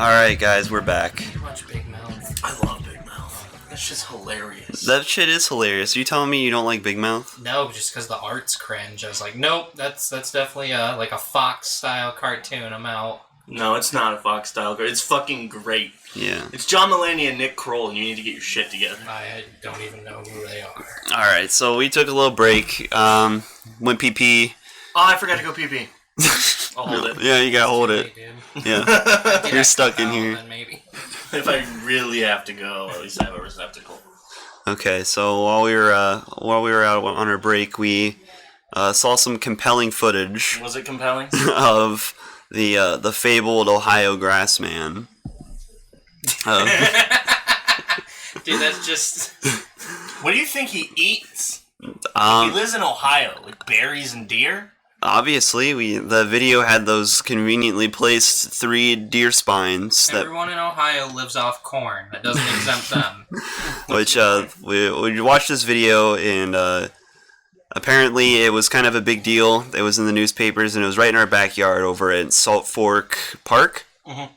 Alright, guys, we're back. Too much Big Mouth. I love Big Mouth. That's just hilarious. That shit is hilarious. Are you telling me you don't like Big Mouth? No, just because the art's cringe. I was like, nope, that's definitely like a Fox-style cartoon. I'm out. No, it's not a Fox style. It's fucking great. Yeah. It's John Mulaney and Nick Kroll, and you need to get your shit together. I don't even know who they are. Alright, so we took a little break. Went pee-pee. Oh, I forgot to go pee-pee. I'll hold it. Yeah, you gotta hold it. Dude. Yeah. You're stuck in here. Then maybe. If I really have to go, at least I have a receptacle. Okay, so while we were out on our break, we saw some compelling footage Was it compelling? of the fabled Ohio Grassman. Dude, that's just... What do you think he eats? He lives in Ohio, like berries and deer? Obviously, the video had those conveniently placed 3 deer spines that Everyone in Ohio lives off corn. That doesn't exempt them. which we watched this video, and apparently it was kind of a big deal. It was in the newspapers, and it was right in our backyard over at Salt Fork Park. Mm-hmm.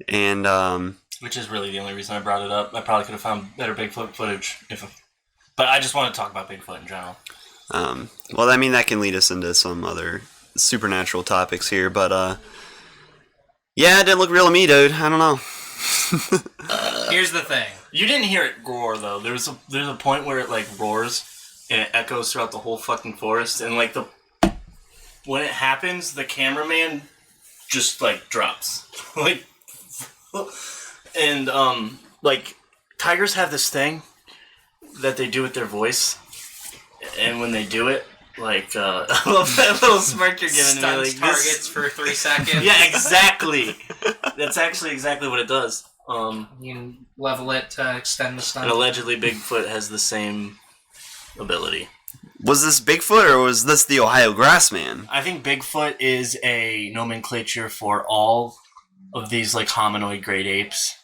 And Which is really the only reason I brought it up. I probably could have found better Bigfoot footage but I just want to talk about Bigfoot in general. well, I mean, that can lead us into some other supernatural topics here, but yeah, it didn't look real to me, dude. I don't know. Here's the thing. You didn't hear it roar though. There's a point where it like roars and it echoes throughout the whole fucking forest, and like when it happens, the cameraman just like drops. Like and like tigers have this thing that they do with their voice, and when they do it, like I love that little smirk you're giving me. Like targets for 3 seconds. Yeah, exactly. That's actually exactly what it does. You can level it to extend the stun. And allegedly Bigfoot has the same ability. Was this Bigfoot, or was this the Ohio Grassman? I think Bigfoot is a nomenclature for all of these like hominoid great apes.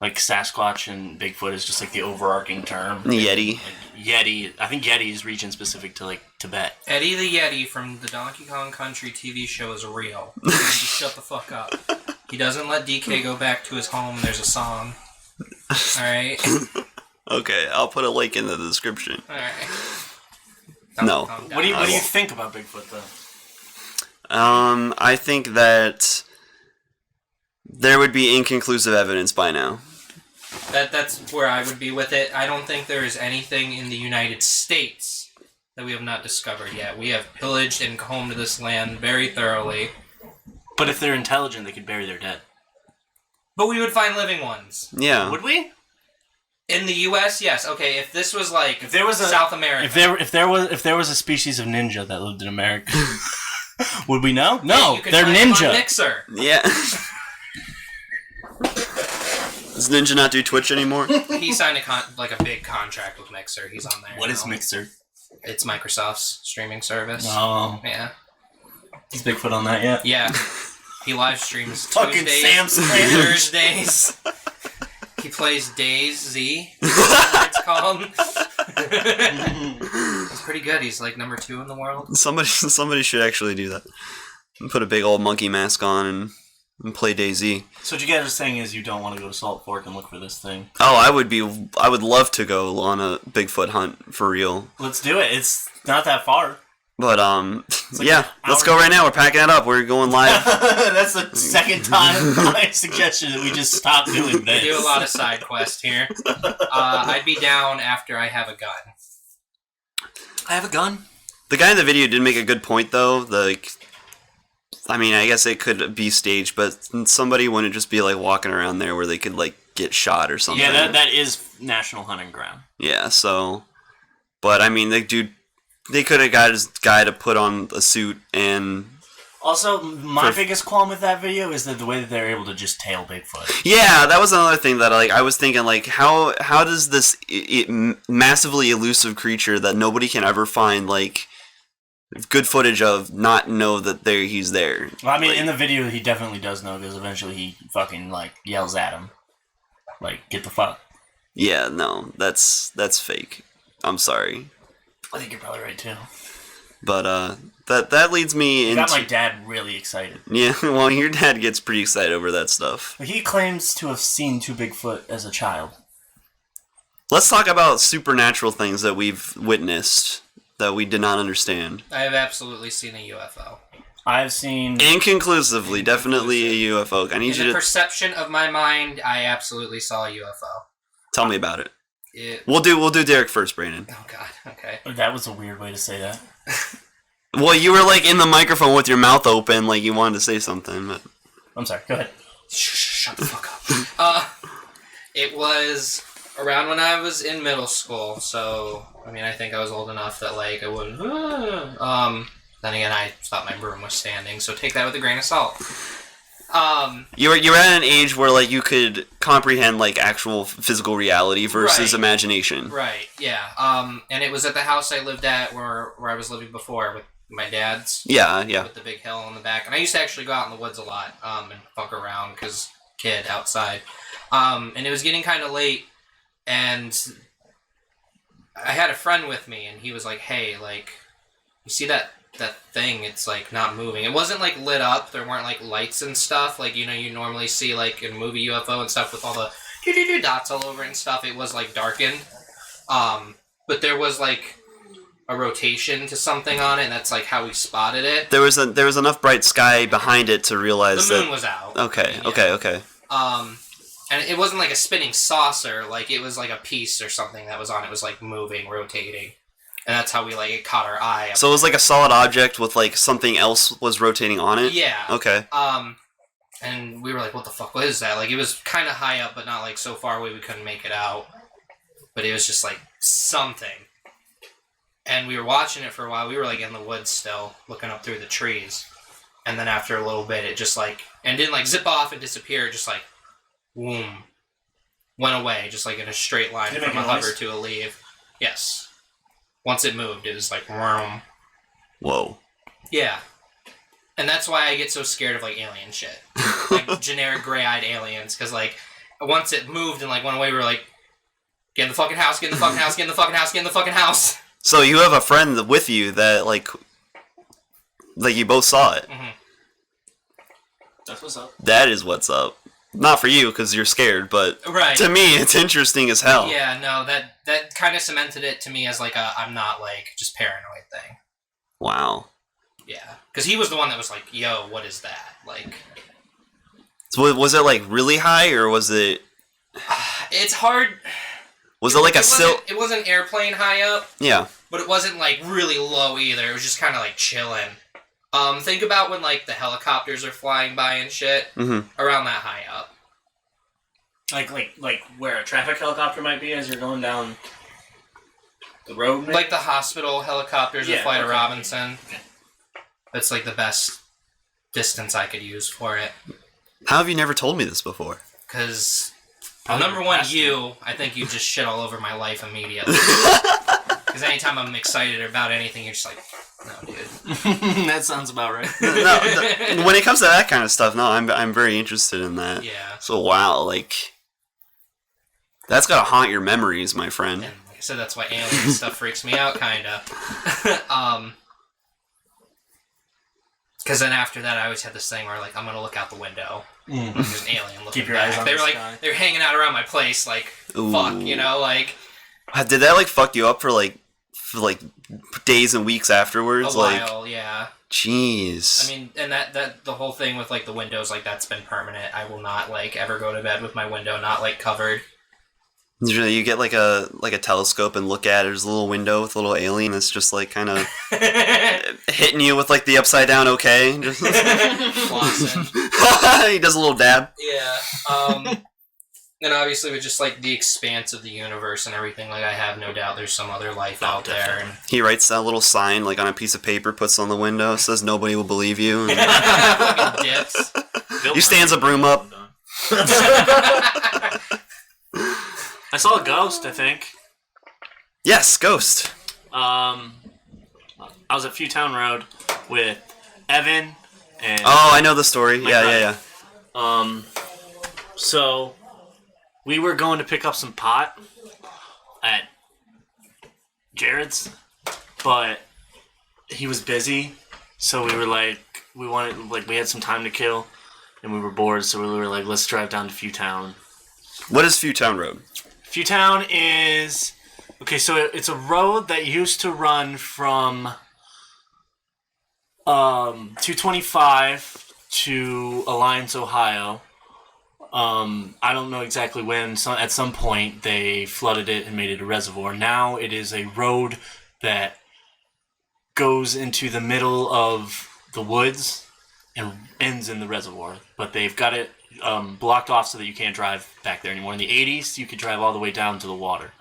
Like Sasquatch and Bigfoot is just like the overarching term. Yeti. Like, Yeti. I think Yeti is region specific to like Tibet. Eddie the Yeti from the Donkey Kong Country TV show is real. Just shut the fuck up. He doesn't let DK go back to his home. There's a song. Alright? Okay, I'll put a link in the description. Alright. No. What do you think about Bigfoot though? I think that there would be inconclusive evidence by now. That's where I would be with it. I don't think there is anything in the United States that we have not discovered yet. We have pillaged and combed this land very thoroughly. But if they're intelligent, they could bury their dead. But we would find living ones. Yeah. Would we? In the U.S., yes. Okay, if this was like if there was South America, if there was a species of ninja that lived in America, would we know? No, you could they're find them on ninja. Mixer. Yeah. Does Ninja not do Twitch anymore? He signed a big contract with Mixer. He's on there. What now. is Mixer? It's Microsoft's streaming service. Oh, Yeah. is Bigfoot on that yet? Yeah. He live streams Fucking Tuesdays, Sam Slam. Thursdays. He plays DayZ. What it's called. He's pretty good. He's like number 2 in the world. Somebody should actually do that. Put a big old monkey mask on and play DayZ. So what you guys are saying is you don't want to go to Salt Fork and look for this thing? Oh, I would love to go on a Bigfoot hunt for real. Let's do it. It's not that far. But like yeah, let's go right now. We're packing it up. We're going live. That's the second time my suggestion that we just stop doing this. We do a lot of side quests here. I'd be down after I have a gun. I have a gun. The guy in the video did make a good point, though. I mean, I guess it could be staged, but somebody wouldn't just be like walking around there where they could like get shot or something. Yeah, that is national hunting ground. Yeah, so, but I mean, they could have got this guy to put on a suit and. Also, my biggest qualm with that video is that the way that they're able to just tail Bigfoot. Yeah, that was another thing that I was thinking, like, how does this massively elusive creature that nobody can ever find, like, good footage of, not know that he's there? Well, I mean, in the video, he definitely does know, because eventually he fucking, like, yells at him. Like, get the fuck. Yeah, no, that's fake. I'm sorry. I think you're probably right, too. But that leads me into... Got my dad really excited. Yeah, well, your dad gets pretty excited over that stuff. He claims to have seen 2 Bigfoot as a child. Let's talk about supernatural things that we've witnessed that we did not understand. I have absolutely seen a UFO. I've seen... Inconclusively, definitely a UFO. I need In you the to... perception of my mind, I absolutely saw a UFO. Tell me about it. We'll do Derek first, Brandon. Oh, God. Okay. That was a weird way to say that. Well, you were like in the microphone with your mouth open, like you wanted to say something. But... I'm sorry. Go ahead. Shut the fuck up. It was around when I was in middle school, so I mean, I think I was old enough that like I wouldn't. Then again, I thought my broom was standing, so take that with a grain of salt. You were at an age where like you could comprehend like actual physical reality versus imagination. Right. Yeah. And it was at the house I lived at where I was living before with my dad's. Yeah. With the big hill in the back, and I used to actually go out in the woods a lot and fuck around because kid outside. And it was getting kind of late, and I had a friend with me, and he was like, "Hey, like, you see that thing? It's like not moving. It wasn't like lit up. There weren't like lights and stuff like you normally see like in movie UFO and stuff with all the dots all over and stuff. It was like darkened, but there was like a rotation to something on it, and that's like how we spotted it. There was enough bright sky behind it to realize the moon was out. Okay. And it wasn't like a spinning saucer. Like it was like a piece or something that was on. It was like moving, rotating. And that's how it caught our eye. So it was like a solid object with like something else was rotating on it? Yeah. Okay. And we were like, what the fuck was that? Like it was kind of high up, but not like so far away we couldn't make it out. But it was just like something. And we were watching it for a while. We were like in the woods still, looking up through the trees. And then after a little bit, it just like, and didn't like zip off and disappear, just like, boom. Went away, just like in a straight line from a hover to a leave. Yes. Once it moved, it was like, vroom. Whoa. Yeah. And that's why I get so scared of, like, alien shit. Like, generic gray-eyed aliens. Because, like, once it moved and, like, went away, we were like, get in the fucking house, get in the fucking house, get in the fucking house, get in the fucking house. So you have a friend with you that, like you both saw it. Mm-hmm. That's what's up. That is what's up. Not for you, because you're scared, but right. To me, it's interesting as hell. Yeah, no, that kind of cemented it to me as, like, I'm not, like, just paranoid thing. Wow. Yeah. Because he was the one that was like, yo, what is that? Like... So was it, like, really high, or was it... It's hard... Was it like a It wasn't airplane high up. Yeah. But it wasn't, like, really low either. It was just kind of, like, chilling. Think about when, like, the helicopters are flying by and shit. Mm-hmm. Around that high up. Like where a traffic helicopter might be as you're going down the road? Maybe? Like the hospital helicopters that fly to Robinson. Okay. That's, like, the best distance I could use for it. How have you never told me this before? Because... number one, I think you just shit all over my life immediately. Because anytime I'm excited about anything, you're just like, no, dude. That sounds about right. No, when it comes to that kind of stuff, no, I'm very interested in that. Yeah. So, wow, like, that's gotta haunt your memories, my friend. And like I said, that's why alien stuff freaks me out, kinda. Because then after that, I always had this thing where, like, I'm gonna look out the window. There's an alien looking Keep your back. eyes on They were the like, sky. they were hanging out around my place, like, fuck, you know, like... Did that, like, fuck you up for days and weeks afterwards? A while, yeah. Jeez. I mean, and that the whole thing with, like, the windows, like, that's been permanent. I will not, like, ever go to bed with my window not, like, covered. You get, like a telescope and look at it. There's a little window with a little alien that's just, like, kind of hitting you with, like, the upside down okay. Just Flossing. He does a little dab. Yeah. And obviously with just, like, the expanse of the universe and everything, like, I have no doubt there's some other life out there. And... He writes that little sign, like, on a piece of paper, puts on the window, says nobody will believe you. And... fucking dips. He stands a broom up. I saw a ghost, I think. Yes, ghost. I was at Fewtown Road with Evan and... Oh, I know the story. Yeah. So, we were going to pick up some pot at Jared's, but he was busy, so we were like, we had some time to kill, and we were bored, so we were like, let's drive down to Fewtown. What is Fewtown Road? Fewtown is... Okay, so it's a road that used to run from 225 to Alliance, Ohio. I don't know exactly when. At some point, they flooded it and made it a reservoir. Now it is a road that goes into the middle of the woods and ends in the reservoir. But they've got it blocked off so that you can't drive back there anymore. In the 80s, you could drive all the way down to the water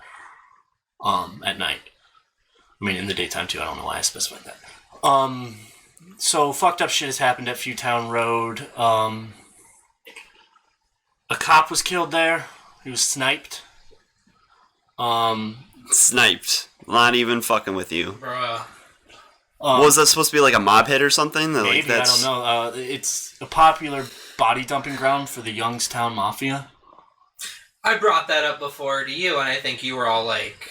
at night. I mean, in the daytime, too. I don't know why I specified that. So fucked up shit has happened at Fewtown Road. A cop was killed there. He was sniped. Sniped. Not even fucking with you. Bruh. Was that supposed to be like a mob hit or something? Maybe, like, that's... I don't know. It's a popular body dumping ground for the Youngstown Mafia. I brought that up before to you, and I think you were all like,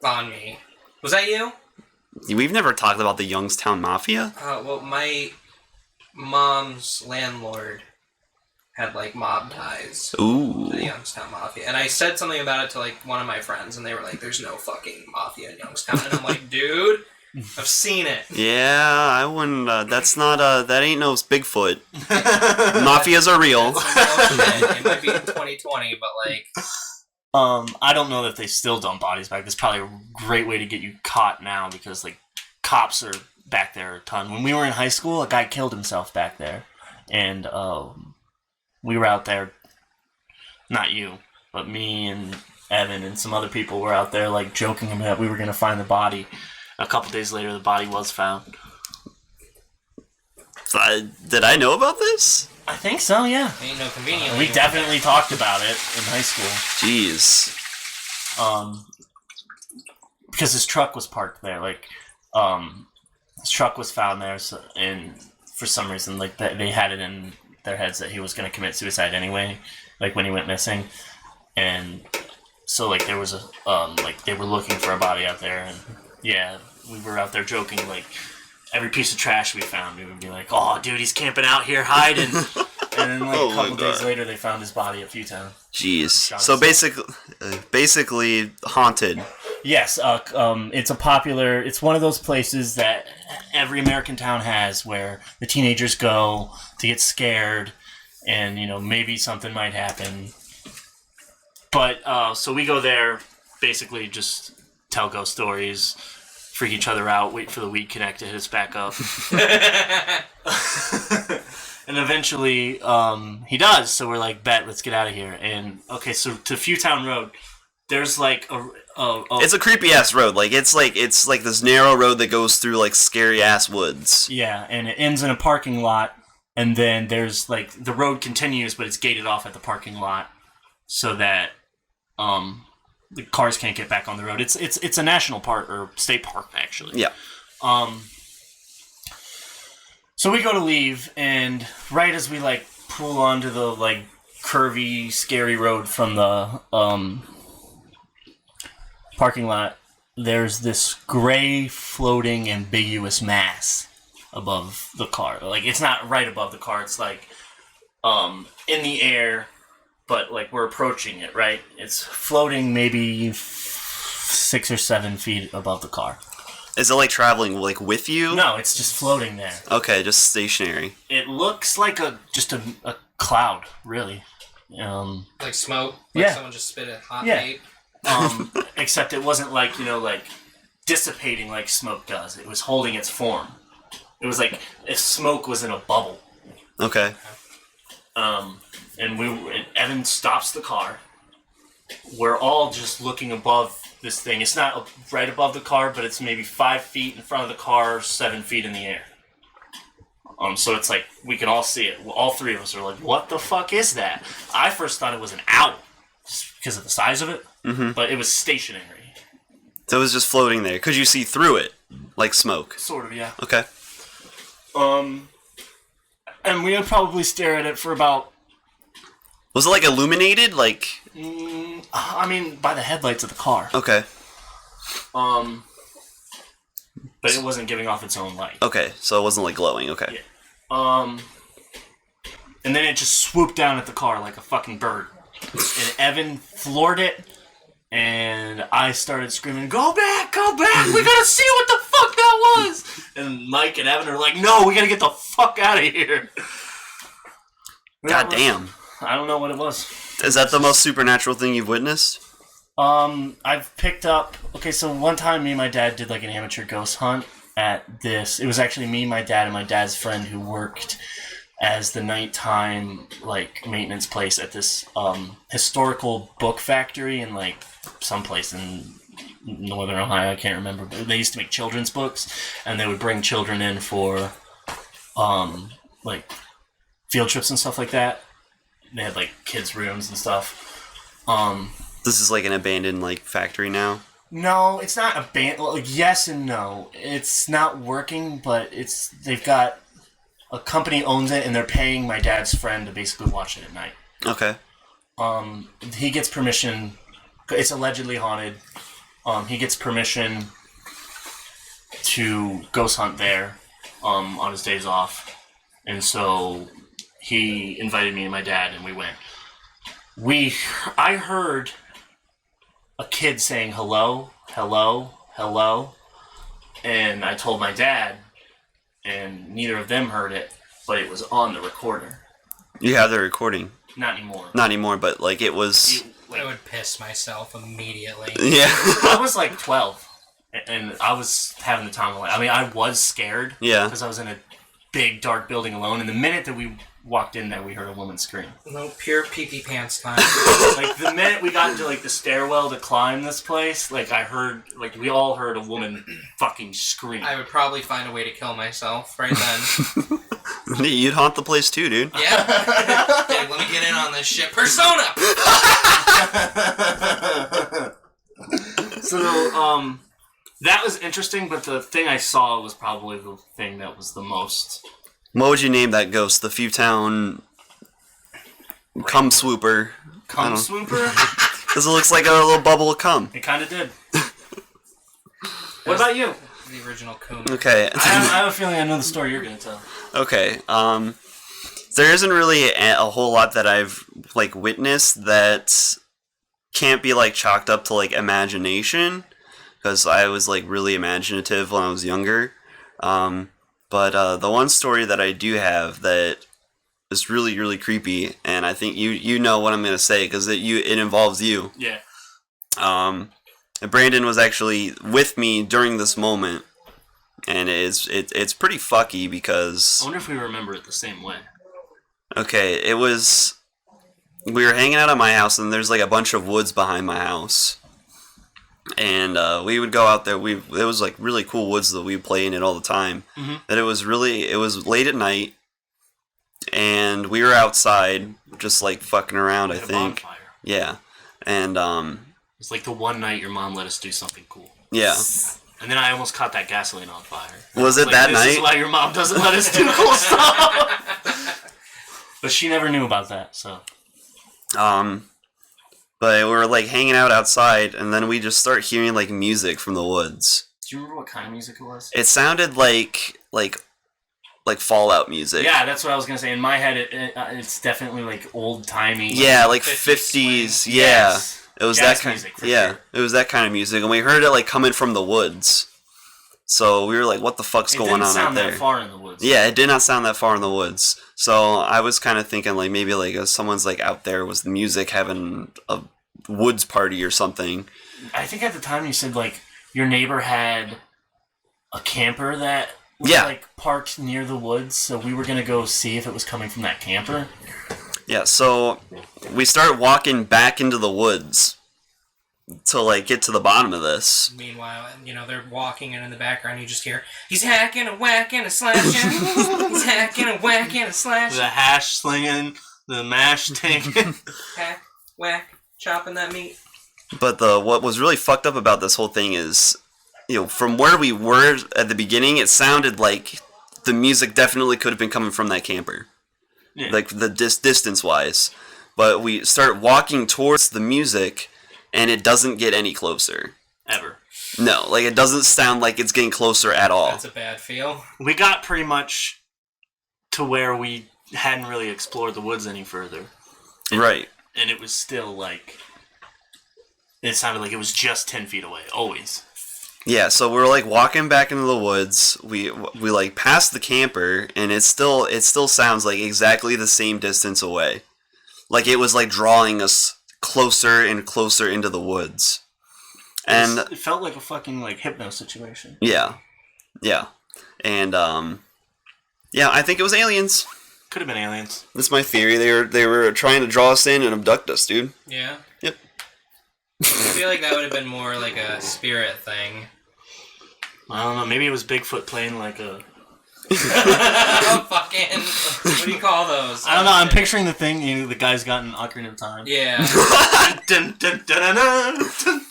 on me. Was that you? We've never talked about the Youngstown Mafia? Well, my mom's landlord had like mob ties Ooh. to the Youngstown Mafia. And I said something about it to like one of my friends, and they were like, there's no fucking mafia in Youngstown. And I'm like, dude, I've seen it. Yeah, I wouldn't, that's not, that ain't no Bigfoot. Mafias are real. It might be in 2020, but like... I don't know that they still dump bodies back. That's probably a great way to get you caught now because, like, cops are back there a ton. When we were in high school, a guy killed himself back there. And, we were out there, not you, but me and Evan and some other people were out there, like, joking that we were going to find the body. A couple days later, the body was found. Did I know about this? I think so, yeah. Ain't no convenient. We definitely talked about it in high school. Jeez. Because his truck was parked there. Like, his truck was found there, so, and for some reason, like, they had it in their heads that he was going to commit suicide anyway, like, when he went missing. And so, like, there was a, like, they were looking for a body out there, and, yeah, we were out there joking, like, every piece of trash we found, we would be like, oh, dude, he's camping out here hiding. And then, like, a couple days later, they found his body at Fewtown. Jeez. So basically haunted. Yes, it's one of those places that every American town has where the teenagers go to get scared and, you know, maybe something might happen. But, so we go there, basically just tell ghost stories, freak each other out, wait for the weed connect to hit us back up. And eventually, he does, so we're like, bet, let's get out of here. And, okay, so to Fewtown Road, there's like it's a creepy ass road. Like it's like this narrow road that goes through like scary ass woods. Yeah, and it ends in a parking lot, and then there's like the road continues, but it's gated off at the parking lot so that the cars can't get back on the road. It's a national park or state park actually. Yeah. So we go to leave, and right as we like pull onto the like curvy, scary road from the parking lot, there's this gray, floating, ambiguous mass above the car. Like, it's not right above the car. It's like in the air, but like we're approaching it. Right? It's floating maybe 6 or 7 feet above the car. Is it like traveling like with you? No, it's just floating there. Okay, just stationary. It looks like just a cloud, really. Like smoke? Like yeah. Someone just spit a hot Yeah. vape? Except it wasn't like, you know, like dissipating like smoke does. It was holding its form. It was like if smoke was in a bubble. Okay. And Evan stops the car. We're all just looking above this thing. It's not right above the car, but it's maybe 5 feet in front of the car, 7 feet in the air. So it's like we can all see it. All three of us are like, "What the fuck is that?" I first thought it was an owl, just because of the size of it, but it was stationary. So it was just floating there. Could you see through it, like smoke? Sort of, yeah. Okay. And we would probably stare at it for about. Was it like illuminated, like? I mean, by the headlights of the car. Okay. but it wasn't giving off its own light. Okay, so it wasn't like glowing. Okay. Yeah. And then it just swooped down at the car like a fucking bird. And Evan floored it, and I started screaming, "Go back! Go back! We gotta see what the fuck that was!" And Mike and Evan are like, "No, we gotta get the fuck out of here." God damn. I don't know what it was. Is that the most supernatural thing you've witnessed? I've picked up... Okay, so one time me and my dad did like an amateur ghost hunt at this... It was actually me, my dad, and my dad's friend who worked as the nighttime like maintenance place at this historical book factory in like someplace in northern Ohio. I can't remember, but they used to make children's books, and they would bring children in for like field trips and stuff like that. They had like kids' rooms and stuff. This is like an abandoned like factory now. No, it's not abandoned. Like, yes and no. It's not working, but they've got a company owns it, and they're paying my dad's friend to basically watch it at night. Okay. He gets permission. It's allegedly haunted. He gets permission to ghost hunt there on his days off, and so he invited me and my dad, and we went. I heard a kid saying hello, hello, hello, and I told my dad, and neither of them heard it, but it was on the recorder. You have the recording? Not anymore. Not anymore, but like it was... I would piss myself immediately. Yeah. I was like 12, and I was having the time of my life. I mean, I was scared. Yeah. Because I was in a big, dark building alone, and the minute that we walked in there, we heard a woman scream. No, pure pee-pee pants time. Like, the minute we got into, like, the stairwell to climb this place, like, we all heard a woman fucking scream. I would probably find a way to kill myself right then. You'd haunt the place too, dude. Yeah. Hey, let me get in on this shit. Persona! So, that was interesting, but the thing I saw was probably the thing that was the most... What would you name that ghost? The Fewtown cum swooper. Cum swooper? Because it looks like a little bubble of cum. It kind of did. What about you? The original coon. Okay. I have a feeling I know the story you're going to tell. Okay. There isn't really a whole lot that I've like witnessed that can't be like chalked up to like imagination, because I was like really imaginative when I was younger. But the one story that I do have that is really, really creepy, and I think you know what I'm going to say, because it involves you. Yeah. Brandon was actually with me during this moment, and it's pretty fucky because... I wonder if we remember it the same way. Okay, we were hanging out at my house, and there's like a bunch of woods behind my house. And we would go out there. It was like really cool woods that we play in it all the time. Mm-hmm. That it was late at night, and we were outside just like fucking around. I think. Bonfire. Yeah, and it's like the one night your mom let us do something cool. Yeah. And then I almost caught that gasoline on fire. Was it that night? This is why your mom doesn't let us do cool stuff. But she never knew about that, so. But we were like hanging out outside, and then we just start hearing like music from the woods. Do you remember what kind of music it was? It sounded like Fallout music. Yeah, that's what I was gonna say. In my head, it's definitely like old timey. Yeah, like 50s. Yeah, yes. It was Jazz that kind. Music, Yeah, sure. It was that kind of music, and we heard it like coming from the woods. So we were like, "What the fuck's going on out there?" It didn't sound that far in the woods. Yeah, it did not sound that far in the woods. So I was kind of thinking like maybe like if someone's like out there with the music having a woods party or something. I think at the time you said like your neighbor had a camper that was like parked near the woods, so we were gonna go see if it was coming from that camper. Yeah, so we start walking back into the woods to like get to the bottom of this. Meanwhile, they're walking, and in the background you just hear, he's hacking and whacking and slashing. He's hacking and whacking and slashing. The hash slinging, the mash taking. Hack, whack, chopping that meat. But what was really fucked up about this whole thing is, from where we were at the beginning, it sounded like the music definitely could have been coming from that camper. Yeah. Like the distance-wise. But we start walking towards the music, and it doesn't get any closer. Ever. No, like, it doesn't sound like it's getting closer at all. That's a bad feel. We got pretty much to where we hadn't really explored the woods any further. Right. And it was still like... It sounded like it was just 10 feet away, always. Yeah, so we're like walking back into the woods. We like passed the camper, and it still sounds like exactly the same distance away. Like it was like drawing us closer and closer into the woods. And it felt like a fucking like hypno situation. Yeah. And yeah, I think it was aliens. Could have been aliens. That's my theory. They were trying to draw us in and abduct us, dude. Yeah. Yep. I feel like that would have been more like a spirit thing. I don't know. Maybe it was Bigfoot playing like a... Oh, fucking... What do you call those? I don't know. I'm picturing the thing. You know, the guy's got an Ocarina of Time. Yeah.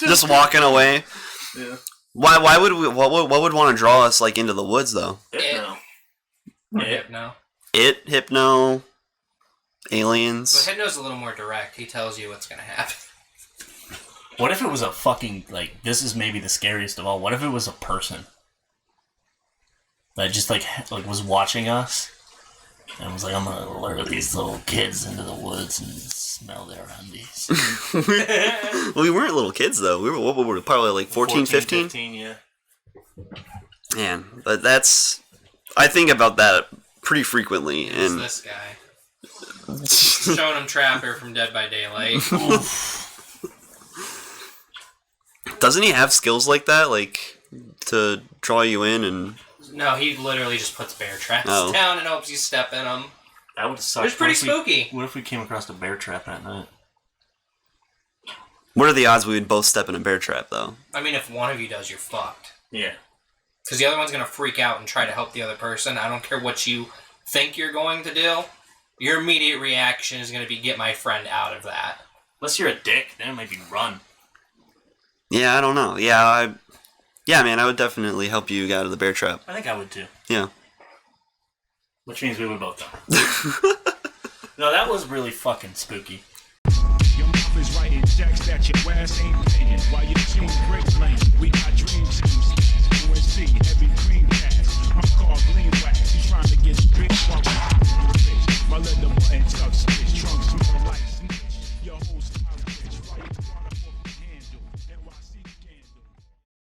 Just walking away. Yeah. Why would we? What would want to draw us like into the woods though? Hypno. Hypno. Hypno. Aliens. But Hypno's a little more direct. He tells you what's gonna happen. What if it was a fucking, like, this is maybe the scariest of all. What if it was a person that just, like was watching us and was like, I'm going to lure these little kids into the woods and smell their undies. Well, we weren't little kids, though. We were probably like 14, 15? 15, yeah. Man, but that's... I think about that pretty frequently. Who's And this guy? Showing him Trapper from Dead by Daylight. Doesn't he have skills like that? Like, to draw you in and... No, he literally just puts bear traps Oh. down and hopes you step in them. That would suck. It was pretty spooky. What if we came across a bear trap at night? What are the odds we would both step in a bear trap, though? I mean, if one of you does, you're fucked. Yeah. Because the other one's going to freak out and try to help the other person. I don't care what you think you're going to do. Your immediate reaction is going to be, get my friend out of that. Unless you're a dick, then it might be run. Yeah, I don't know. Yeah, man, I would definitely help you get out of the bear trap. I think I would too. Yeah. Which means we would both die. No, that was really fucking spooky. Your mouth is writing checks that your ass ain't paying. While your team breaks lane, we got dream teams. UNC, heavy cream cash. I'm called Gleam